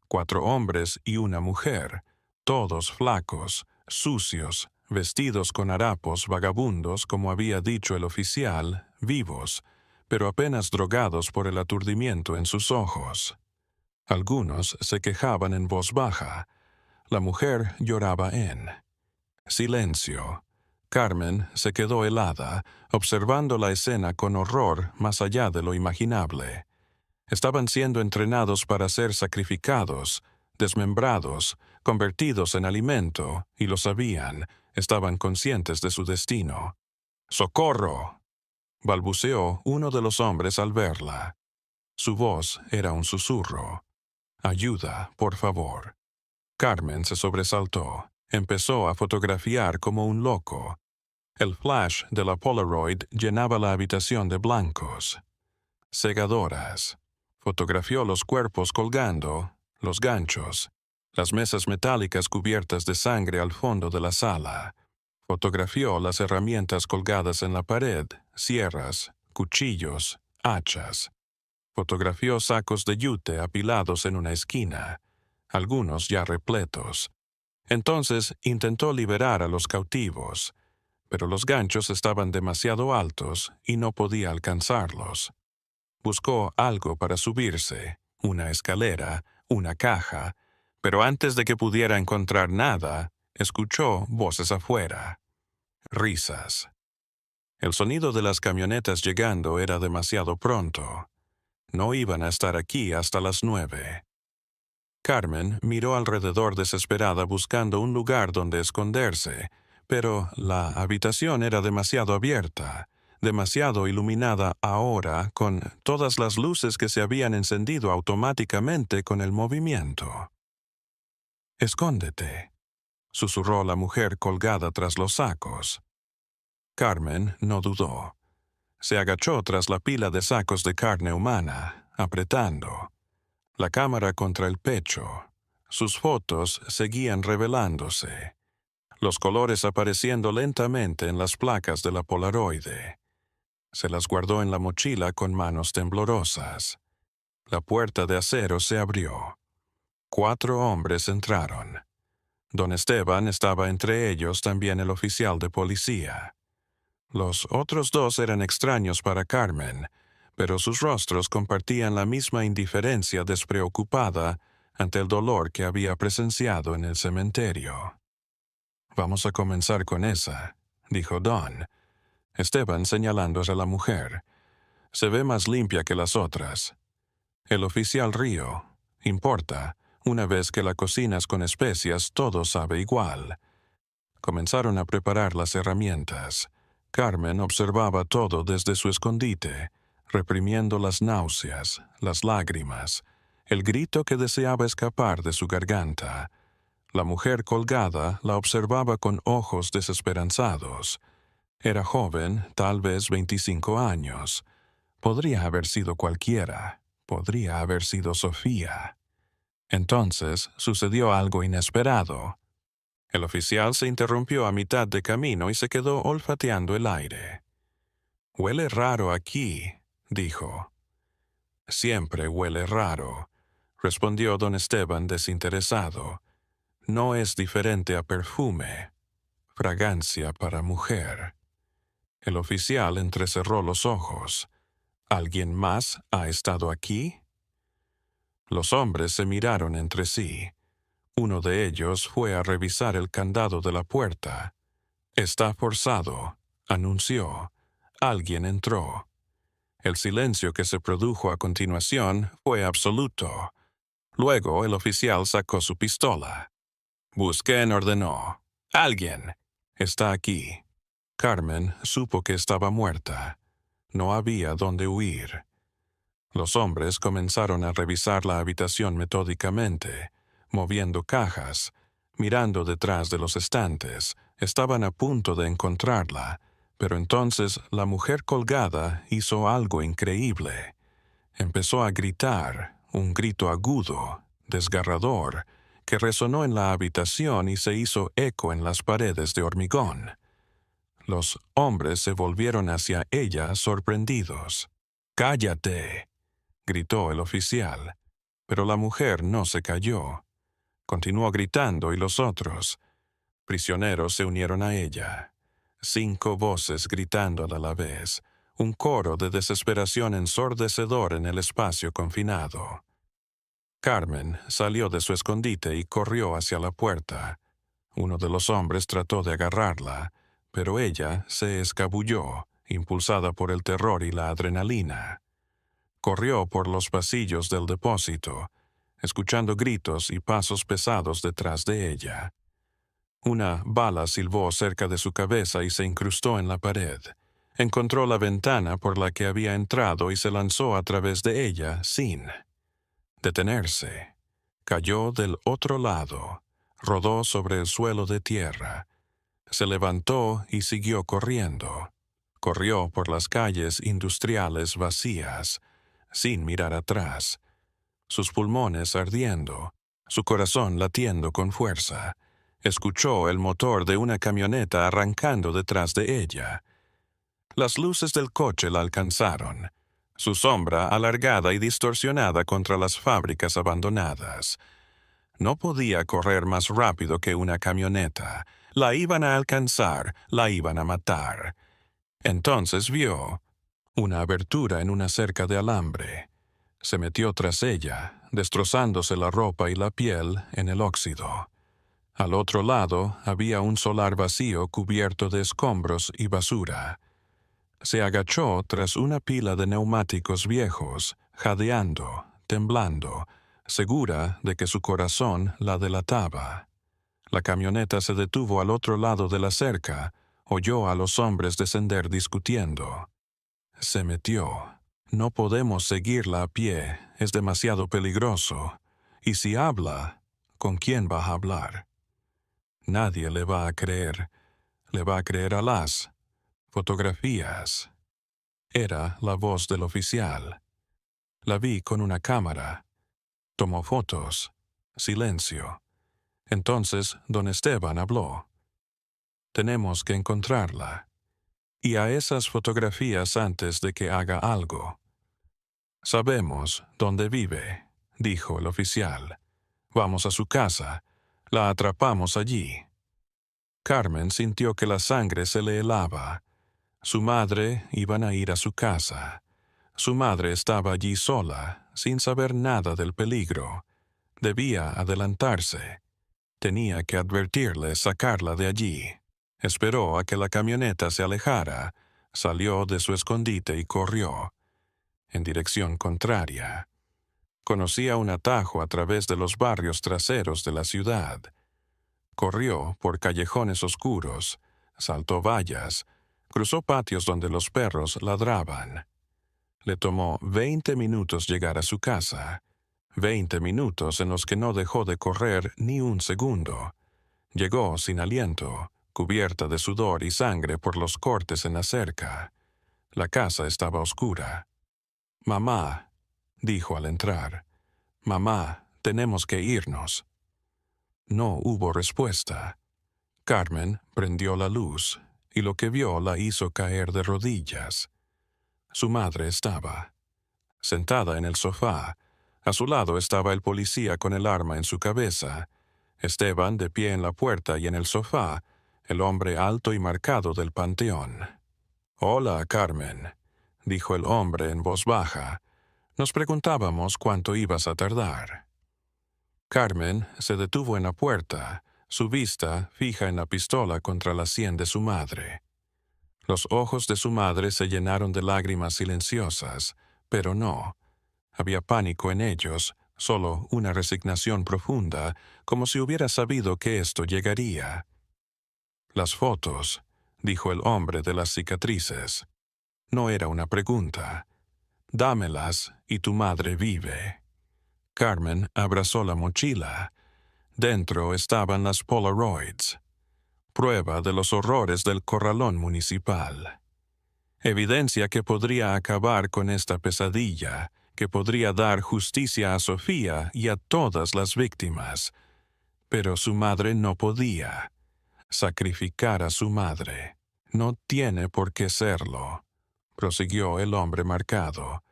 4 hombres y una mujer, todos flacos, sucios, vestidos con harapos vagabundos como había dicho el oficial, vivos, pero apenas drogados por el aturdimiento en sus ojos. Algunos se quejaban en voz baja. La mujer lloraba en silencio. Carmen se quedó helada, observando la escena con horror más allá de lo imaginable. Estaban siendo entrenados para ser sacrificados, desmembrados, convertidos en alimento, y lo sabían, estaban conscientes de su destino. ¡Socorro!, balbuceó uno de los hombres al verla. Su voz era un susurro. «Ayuda, por favor». Carmen se sobresaltó. Empezó a fotografiar como un loco. El flash de la Polaroid llenaba la habitación de blancos. Cegadoras. Fotografió los cuerpos colgando, los ganchos, las mesas metálicas cubiertas de sangre al fondo de la sala. Fotografió las herramientas colgadas en la pared, sierras, cuchillos, hachas. Fotografió sacos de yute apilados en una esquina, algunos ya repletos. Entonces intentó liberar a los cautivos, pero los ganchos estaban demasiado altos y no podía alcanzarlos. Buscó algo para subirse, una escalera, una caja, pero antes de que pudiera encontrar nada, escuchó voces afuera. Risas. El sonido de las camionetas llegando era demasiado pronto. No iban a estar aquí hasta las 9. Carmen miró alrededor desesperada buscando un lugar donde esconderse, pero la habitación era demasiado abierta, demasiado iluminada ahora con todas las luces que se habían encendido automáticamente con el movimiento. «Escóndete», susurró la mujer colgada tras los sacos. Carmen no dudó. Se agachó tras la pila de sacos de carne humana, apretando. La cámara contra el pecho. Sus fotos seguían revelándose. Los colores apareciendo lentamente en las placas de la Polaroide. Se las guardó en la mochila con manos temblorosas. La puerta de acero se abrió. 4 hombres entraron. Don Esteban estaba entre ellos, también el oficial de policía. Los otros 2 eran extraños para Carmen, pero sus rostros compartían la misma indiferencia despreocupada ante el dolor que había presenciado en el cementerio. «Vamos a comenzar con esa», dijo Don. Esteban señalando a la mujer. «Se ve más limpia que las otras». El oficial rió. «Importa, una vez que la cocinas con especias, todo sabe igual». Comenzaron a preparar las herramientas. Carmen observaba todo desde su escondite, reprimiendo las náuseas, las lágrimas, el grito que deseaba escapar de su garganta. La mujer colgada la observaba con ojos desesperanzados. Era joven, tal vez 25 años. Podría haber sido cualquiera. Podría haber sido Sofía. Entonces sucedió algo inesperado. El oficial se interrumpió a mitad de camino y se quedó olfateando el aire. «Huele raro aquí», dijo. «Siempre huele raro», respondió don Esteban desinteresado. «No es diferente a perfume. Fragancia para mujer». El oficial entrecerró los ojos. «¿Alguien más ha estado aquí?» Los hombres se miraron entre sí. Uno de ellos fue a revisar el candado de la puerta. «Está forzado», anunció. Alguien entró. El silencio que se produjo a continuación fue absoluto. Luego el oficial sacó su pistola. «Busquen», ordenó. «Alguien. Está aquí». Carmen supo que estaba muerta. No había dónde huir. Los hombres comenzaron a revisar la habitación metódicamente, moviendo cajas, mirando detrás de los estantes. Estaban a punto de encontrarla, pero entonces la mujer colgada hizo algo increíble. Empezó a gritar, un grito agudo, desgarrador, que resonó en la habitación y se hizo eco en las paredes de hormigón. Los hombres se volvieron hacia ella sorprendidos. «¡Cállate!», gritó el oficial. Pero la mujer no se calló. Continuó gritando y los otros prisioneros se unieron a ella. 5 voces gritando a la vez, un coro de desesperación ensordecedor en el espacio confinado. Carmen salió de su escondite y corrió hacia la puerta. Uno de los hombres trató de agarrarla, pero ella se escabulló, impulsada por el terror y la adrenalina. Corrió por los pasillos del depósito, escuchando gritos y pasos pesados detrás de ella. Una bala silbó cerca de su cabeza y se incrustó en la pared. Encontró la ventana por la que había entrado y se lanzó a través de ella sin detenerse. Cayó del otro lado, rodó sobre el suelo de tierra. Se levantó y siguió corriendo. Corrió por las calles industriales vacías, sin mirar atrás, sus pulmones ardiendo, su corazón latiendo con fuerza. Escuchó el motor de una camioneta arrancando detrás de ella. Las luces del coche la alcanzaron, su sombra alargada y distorsionada contra las fábricas abandonadas. No podía correr más rápido que una camioneta. La iban a alcanzar, la iban a matar. Entonces vio una abertura en una cerca de alambre. Se metió tras ella, destrozándose la ropa y la piel en el óxido. Al otro lado había un solar vacío cubierto de escombros y basura. Se agachó tras una pila de neumáticos viejos, jadeando, temblando, segura de que su corazón la delataba. La camioneta se detuvo al otro lado de la cerca. Oyó a los hombres descender discutiendo. Se metió. No podemos seguirla a pie, es demasiado peligroso. Y si habla, ¿con quién va a hablar? Nadie le va a creer. Le va a creer a las fotografías. Era la voz del oficial. La vi con una cámara. Tomó fotos. Silencio. Entonces don Esteban habló. Tenemos que encontrarla. Y a esas fotografías antes de que haga algo. Sabemos dónde vive, dijo el oficial. Vamos a su casa. La atrapamos allí. Carmen sintió que la sangre se le helaba. Su madre iban a ir a su casa. Su madre estaba allí sola, sin saber nada del peligro. Debía adelantarse. Tenía que advertirle, sacarla de allí. Esperó a que la camioneta se alejara, salió de su escondite y corrió, en dirección contraria. Conocía un atajo a través de los barrios traseros de la ciudad. Corrió por callejones oscuros, saltó vallas, cruzó patios donde los perros ladraban. Le tomó 20 minutos llegar a su casa, 20 minutos en los que no dejó de correr ni un segundo. Llegó sin aliento, cubierta de sudor y sangre por los cortes en la cerca. La casa estaba oscura. «Mamá», dijo al entrar, «mamá, tenemos que irnos». No hubo respuesta. Carmen prendió la luz, y lo que vio la hizo caer de rodillas. Su madre estaba sentada en el sofá. A su lado estaba el policía con el arma en su cabeza. Esteban de pie en la puerta y en el sofá, el hombre alto y marcado del panteón. «Hola, Carmen», dijo el hombre en voz baja. «Nos preguntábamos cuánto ibas a tardar». Carmen se detuvo en la puerta, su vista fija en la pistola contra la sien de su madre. Los ojos de su madre se llenaron de lágrimas silenciosas, pero no. Había pánico en ellos, solo una resignación profunda, como si hubiera sabido que esto llegaría. «Las fotos», dijo el hombre de las cicatrices. No era una pregunta. «Dámelas y tu madre vive». Carmen abrazó la mochila. Dentro estaban las Polaroids. Prueba de los horrores del corralón municipal. Evidencia que podría acabar con esta pesadilla, que podría dar justicia a Sofía y a todas las víctimas. Pero su madre no podía. Sacrificar a su madre. No tiene por qué serlo, prosiguió el hombre marcado.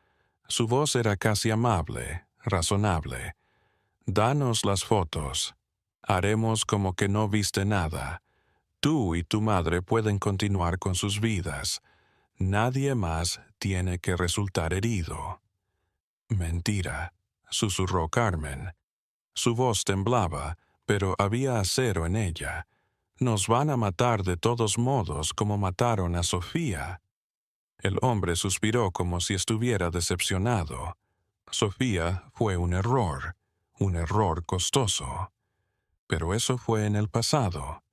Su voz era casi amable, razonable. «Danos las fotos. Haremos como que no viste nada. Tú y tu madre pueden continuar con sus vidas. Nadie más tiene que resultar herido». «Mentira», susurró Carmen. Su voz temblaba, pero había acero en ella. «Nos van a matar de todos modos como mataron a Sofía». El hombre suspiró como si estuviera decepcionado. Sofía fue un error costoso. Pero eso fue en el pasado.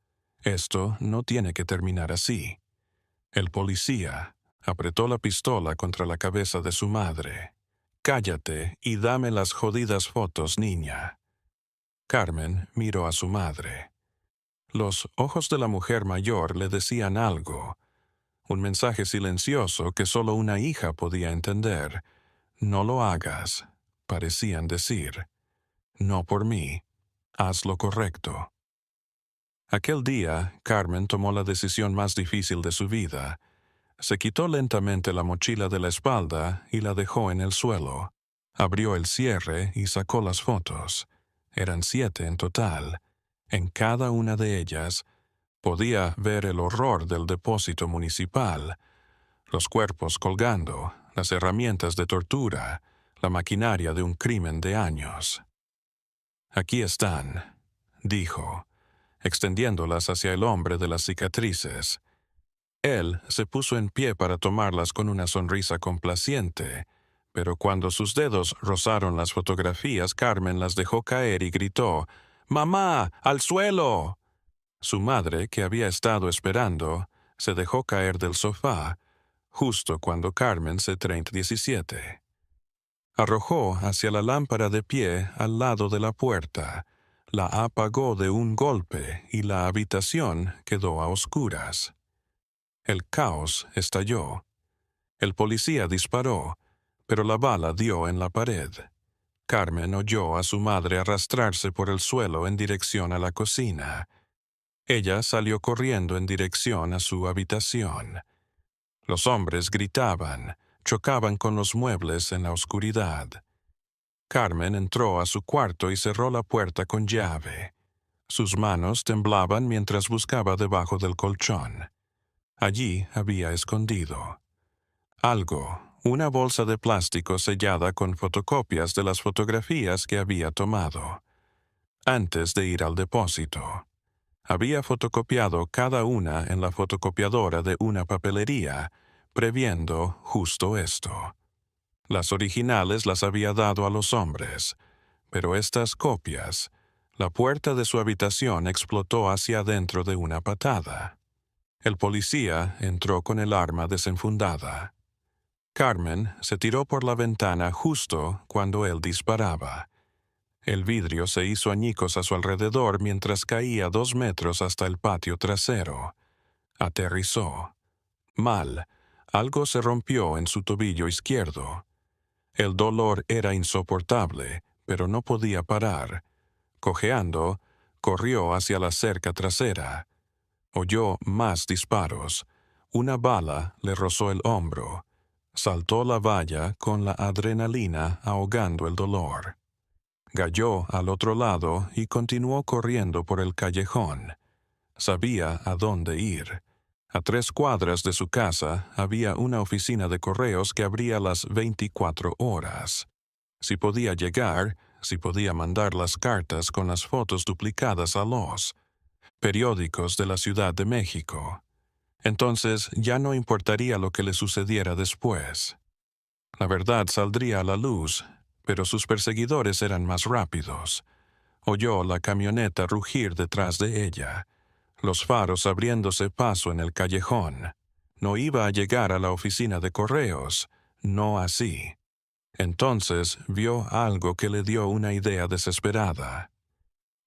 Esto no tiene que terminar así. El policía apretó la pistola contra la cabeza de su madre. «Cállate y dame las jodidas fotos, niña». Carmen miró a su madre. Los ojos de la mujer mayor le decían algo, un mensaje silencioso que solo una hija podía entender. «No lo hagas», parecían decir. «No por mí. Haz lo correcto». Aquel día, Carmen tomó la decisión más difícil de su vida. Se quitó lentamente la mochila de la espalda y la dejó en el suelo. Abrió el cierre y sacó las fotos. Eran 7 en total. En cada una de ellas podía ver el horror del depósito municipal, los cuerpos colgando, las herramientas de tortura, la maquinaria de un crimen de años. «Aquí están», dijo, extendiéndolas hacia el hombre de las cicatrices. Él se puso en pie para tomarlas con una sonrisa complaciente, pero cuando sus dedos rozaron las fotografías, Carmen las dejó caer y gritó: «¡Mamá, al suelo!». Su madre, que había estado esperando, se dejó caer del sofá, justo cuando Carmen C-3017 arrojó hacia la lámpara de pie al lado de la puerta, la apagó de un golpe y la habitación quedó a oscuras. El caos estalló. El policía disparó, pero la bala dio en la pared. Carmen oyó a su madre arrastrarse por el suelo en dirección a la cocina. Ella salió corriendo en dirección a su habitación. Los hombres gritaban, chocaban con los muebles en la oscuridad. Carmen entró a su cuarto y cerró la puerta con llave. Sus manos temblaban mientras buscaba debajo del colchón. Allí había escondido algo, una bolsa de plástico sellada con fotocopias de las fotografías que había tomado. Antes de ir al depósito, había fotocopiado cada una en la fotocopiadora de una papelería, previendo justo esto. Las originales las había dado a los hombres, pero estas copias, la puerta de su habitación explotó hacia adentro de una patada. El policía entró con el arma desenfundada. Carmen se tiró por la ventana justo cuando él disparaba. El vidrio se hizo añicos a su alrededor mientras caía 2 metros hasta el patio trasero. Aterrizó. Mal, algo se rompió en su tobillo izquierdo. El dolor era insoportable, pero no podía parar. Cojeando, corrió hacia la cerca trasera. Oyó más disparos. Una bala le rozó el hombro. Saltó la valla con la adrenalina ahogando el dolor. Cayó al otro lado y continuó corriendo por el callejón. Sabía a dónde ir. A 3 cuadras de su casa había una oficina de correos que abría las 24 horas. Si podía llegar, si podía mandar las cartas con las fotos duplicadas a los periódicos de la Ciudad de México, entonces ya no importaría lo que le sucediera después. La verdad saldría a la luz, pero sus perseguidores eran más rápidos. Oyó la camioneta rugir detrás de ella, los faros abriéndose paso en el callejón. No iba a llegar a la oficina de correos, no así. Entonces vio algo que le dio una idea desesperada.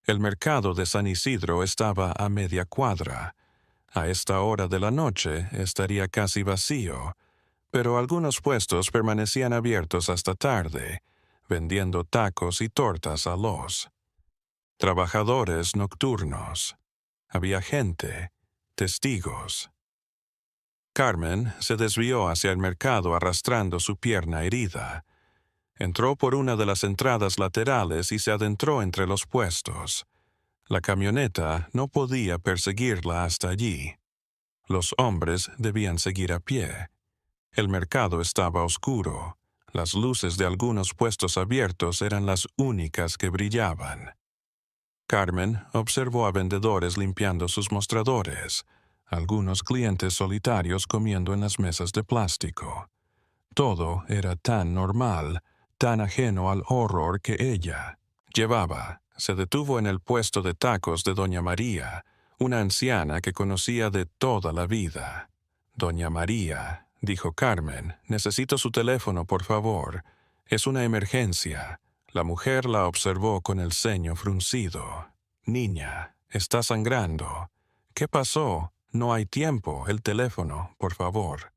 El mercado de San Isidro estaba a media cuadra. A esta hora de la noche estaría casi vacío, pero algunos puestos permanecían abiertos hasta tarde, vendiendo tacos y tortas a los trabajadores nocturnos. Había gente, testigos. Carmen se desvió hacia el mercado arrastrando su pierna herida. Entró por una de las entradas laterales y se adentró entre los puestos. La camioneta no podía perseguirla hasta allí. Los hombres debían seguir a pie. El mercado estaba oscuro. Las luces de algunos puestos abiertos eran las únicas que brillaban. Carmen observó a vendedores limpiando sus mostradores, algunos clientes solitarios comiendo en las mesas de plástico. Todo era tan normal, tan ajeno al horror que ella llevaba. Se detuvo en el puesto de tacos de Doña María, una anciana que conocía de toda la vida. «Doña María», dijo Carmen, «necesito su teléfono, por favor. Es una emergencia». La mujer la observó con el ceño fruncido. «Niña, está sangrando. ¿Qué pasó? No hay tiempo. El teléfono, por favor».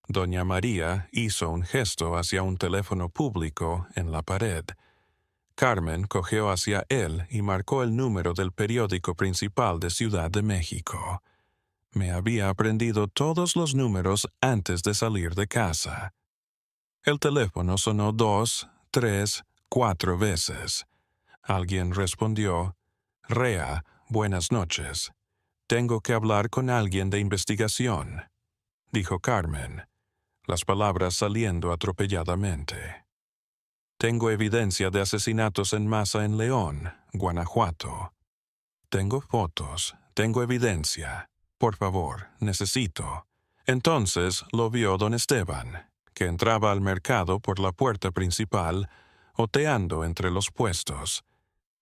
Doña María hizo un gesto hacia un teléfono público en la pared. Carmen cogió hacia él y marcó el número del periódico principal de Ciudad de México. Me había aprendido todos los números antes de salir de casa. El teléfono sonó 2, 3, 4 veces. Alguien respondió: «Rea, buenas noches. Tengo que hablar con alguien de investigación», dijo Carmen, las palabras saliendo atropelladamente. Tengo evidencia de asesinatos en masa en León, Guanajuato. Tengo fotos, tengo evidencia. Por favor, necesito. Entonces lo vio don Esteban, que entraba al mercado por la puerta principal, oteando entre los puestos.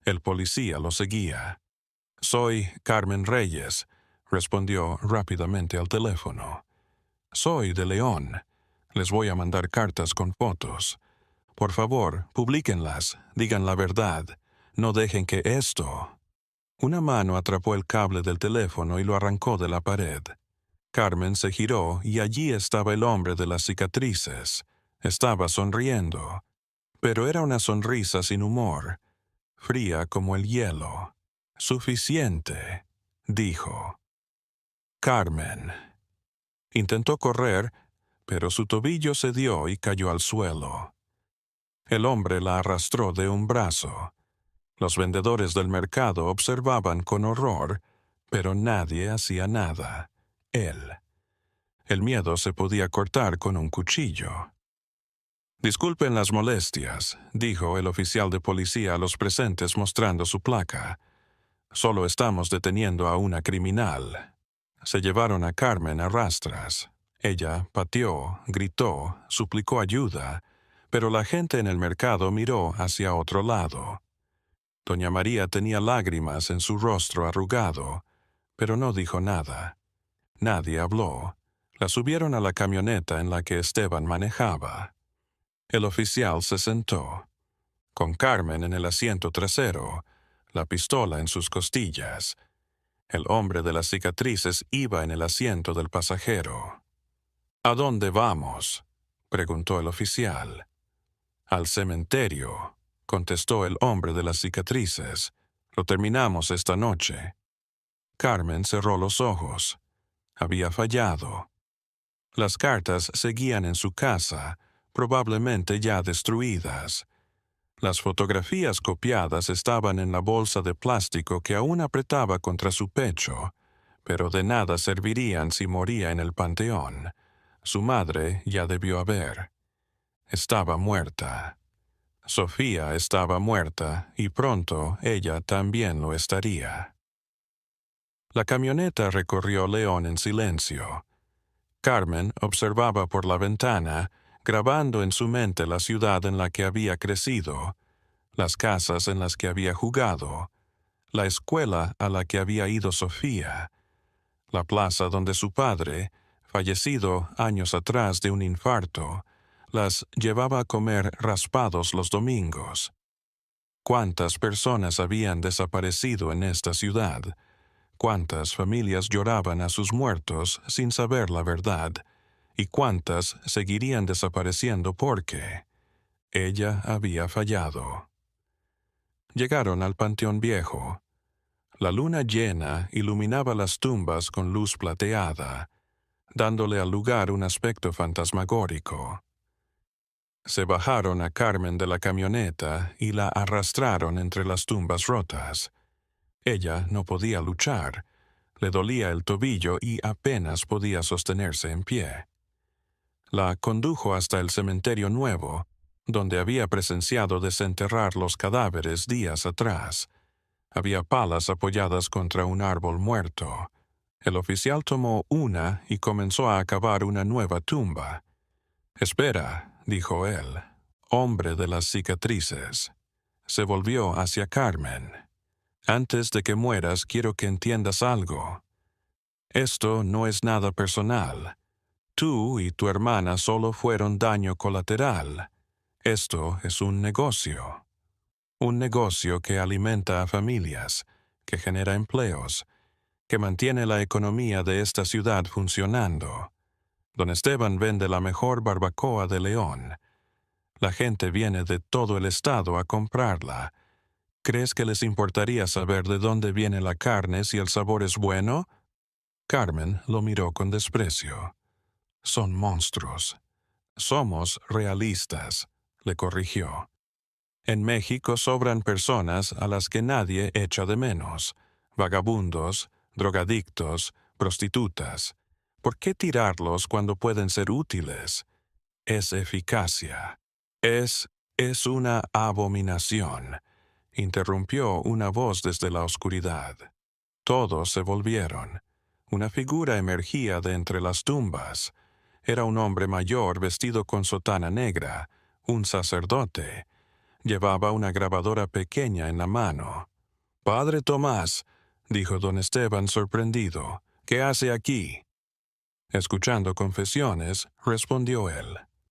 El policía lo seguía. Soy Carmen Reyes, respondió rápidamente al teléfono. Soy de León. Les voy a mandar cartas con fotos. Por favor, publíquenlas, digan la verdad. No dejen que esto... Una mano atrapó el cable del teléfono y lo arrancó de la pared. Carmen se giró y allí estaba el hombre de las cicatrices. Estaba sonriendo, pero era una sonrisa sin humor, fría como el hielo. Suficiente, dijo. Carmen. Intentó correr, pero su tobillo cedió y cayó al suelo. El hombre la arrastró de un brazo. Los vendedores del mercado observaban con horror, pero nadie hacía nada. Él. El miedo se podía cortar con un cuchillo. Disculpen las molestias, dijo el oficial de policía a los presentes mostrando su placa. Solo estamos deteniendo a una criminal. Se llevaron a Carmen a rastras. Ella pateó, gritó, suplicó ayuda, pero la gente en el mercado miró hacia otro lado. Doña María tenía lágrimas en su rostro arrugado, pero no dijo nada. Nadie habló. La subieron a la camioneta en la que Esteban manejaba. El oficial se sentó, con Carmen en el asiento trasero, la pistola en sus costillas. El hombre de las cicatrices iba en el asiento del pasajero. ¿A dónde vamos?, preguntó el oficial. Al cementerio, contestó el hombre de las cicatrices. Lo terminamos esta noche. Carmen cerró los ojos. Había fallado. Las cartas seguían en su casa, probablemente ya destruidas. Las fotografías copiadas estaban en la bolsa de plástico que aún apretaba contra su pecho, pero de nada servirían si moría en el panteón. Su madre ya debió haber. Estaba muerta. Sofía estaba muerta y pronto ella también lo estaría. La camioneta recorrió León en silencio. Carmen observaba por la ventana, grabando en su mente la ciudad en la que había crecido, las casas en las que había jugado, la escuela a la que había ido Sofía, la plaza donde su padre, fallecido años atrás de un infarto, las llevaba a comer raspados los domingos. ¿Cuántas personas habían desaparecido en esta ciudad? ¿Cuántas familias lloraban a sus muertos sin saber la verdad? ¿Y cuántas seguirían desapareciendo porque ella había fallado? Llegaron al Panteón Viejo. La luna llena iluminaba las tumbas con luz plateada, dándole al lugar un aspecto fantasmagórico. Se bajaron a Carmen de la camioneta y la arrastraron entre las tumbas rotas. Ella no podía luchar, le dolía el tobillo y apenas podía sostenerse en pie. La condujo hasta el cementerio nuevo, donde había presenciado desenterrar los cadáveres días atrás. Había palas apoyadas contra un árbol muerto. El oficial tomó una y comenzó a cavar una nueva tumba. «Espera», dijo él, hombre de las cicatrices. Se volvió hacia Carmen. «Antes de que mueras quiero que entiendas algo. Esto no es nada personal. Tú y tu hermana solo fueron daño colateral. Esto es un negocio. Un negocio que alimenta a familias, que genera empleos, que mantiene la economía de esta ciudad funcionando. Don Esteban vende la mejor barbacoa de León. La gente viene de todo el estado a comprarla. ¿Crees que les importaría saber de dónde viene la carne si el sabor es bueno?» Carmen lo miró con desprecio. «Son monstruos». «Somos realistas», le corrigió. «En México sobran personas a las que nadie echa de menos. Vagabundos, drogadictos, prostitutas. ¿Por qué tirarlos cuando pueden ser útiles? Es eficacia. Es Es una abominación, interrumpió una voz desde la oscuridad. Todos se volvieron. Una figura emergía de entre las tumbas. Era un hombre mayor vestido con sotana negra, un sacerdote. Llevaba una grabadora pequeña en la mano. «Padre Tomás», dijo don Esteban sorprendido, «¿qué hace aquí?» Escuchando confesiones, respondió él.